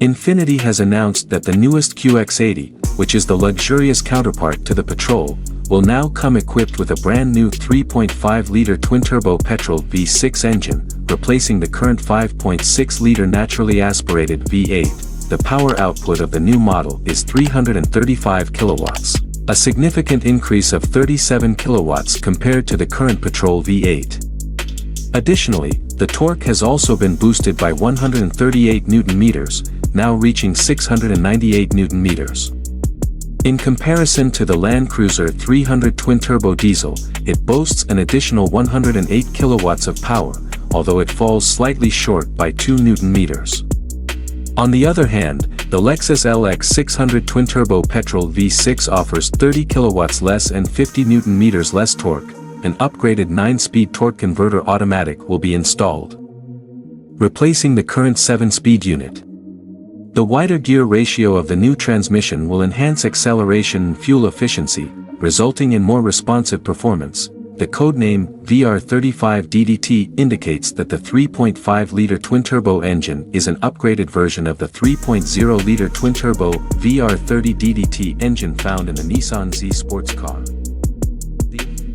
Infiniti has announced that the newest QX80, which is the luxurious counterpart to the Petrol, will now come equipped with a brand new 3.5-liter twin-turbo petrol V6 engine, replacing the current 5.6-liter naturally aspirated V8. The power output of the new model is 335 kilowatts, a significant increase of 37 kilowatts compared to the current Petrol V8. Additionally, the torque has also been boosted by 138 Nm, now reaching 698 Nm. In comparison to the LandCruiser 300 twin-turbo diesel, it boasts an additional 108 kilowatts of power, although it falls slightly short by 2 Nm. On the other hand, the Lexus LX600 twin-turbo petrol V6 offers 30 kilowatts less and 50 Nm less torque. An upgraded 9-speed torque converter automatic will be installed, replacing the current 7-speed unit. The wider gear ratio of the new transmission will enhance acceleration and fuel efficiency, resulting in more responsive performance. The codename VR35DDT indicates that the 3.5-liter twin-turbo engine is an upgraded version of the 3.0-liter twin-turbo VR30DDT engine found in the Nissan Z sports car.